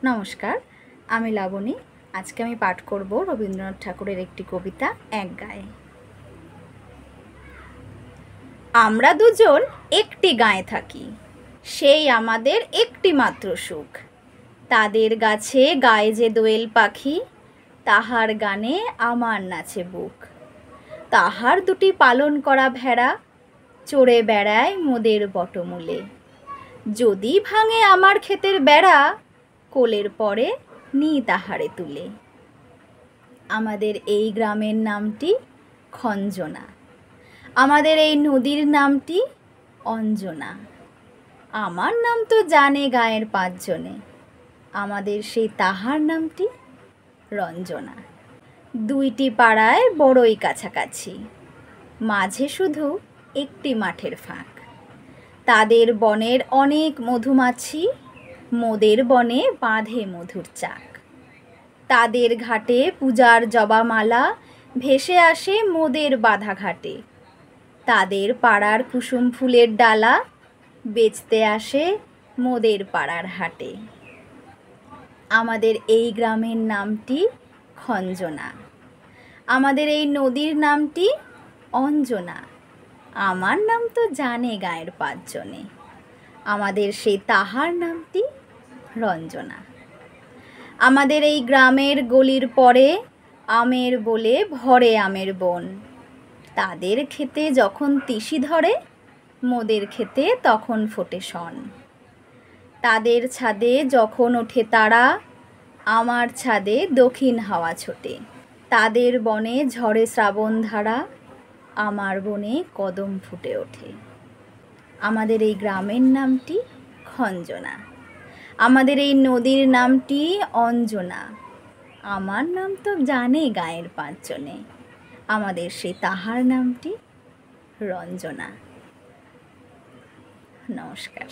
নমস্কার, আমি লাবণী। আজকে আমি পাঠ করব রবীন্দ্রনাথ ঠাকুরের একটি কবিতা এক গায়ে। আমরা দুজন একটি গায়ে থাকি, সেই আমাদের একটি মাত্র সুখ। তাদের গাছে গায়ে যে দোয়েল পাখি, তাহার গানে আমার নাচে বুক। তাহার দুটি পালন করা ভেড়া চড়ে বেড়ায় মোদের বটমূলে। যদি ভাঙে আমার ক্ষেতের বেড়া, কোলের পরে নি তাহারে তুলে। আমাদের এই গ্রামের নামটি খঞ্জনা, আমাদের এই নদীর নামটি অঞ্জনা। আমার নাম তো জানে গায়ের পাঁচজনে, আমাদের সেই তাহার নামটি রঞ্জনা। দুইটি পাড়ায় বড়ই কাছাকাছি, মাঝে শুধু একটি মাঠের ফাঁক। তাদের বনের অনেক মধুমাছি, মোদের বনে বাঁধে মধুর চাক। তাদের ঘাটে পূজার জবামালা ভেসে আসে মোদের বাঁধা ঘাটে। তাদের পাড়ার কুসুম ফুলের ডালা বেচতে আসে মোদের পাড়ার হাটে। আমাদের এই গ্রামের নামটি খঞ্জনা, আমাদের এই নদীর নামটি অঞ্জনা। আমার নাম তো জানে গায়ের পাঁচজনে, আমাদের সেই তাহার নামটি রঞ্জনা। আমাদের এই গ্রামের গলির পরে আমের বলে ভরে আমের বন। তাদের ক্ষেতে যখন তিসি ধরে, মোদের ক্ষেতে তখন ফোটে শন। তাদের ছাদে যখন ওঠে তারা, আমার ছাদে দক্ষিণ হাওয়া ছোটে। তাদের বনে ঝরে শ্রাবণ ধারা, আমার বনে কদম ফুটে ওঠে। আমাদের এই গ্রামের নামটি খঞ্জনা, আমাদের এই নদীর নামটি অঞ্জনা। আমার নাম তো জানে গায়ের পাঁচজনে, আমাদের সেই তাহার নামটি রঞ্জনা। নমস্কার।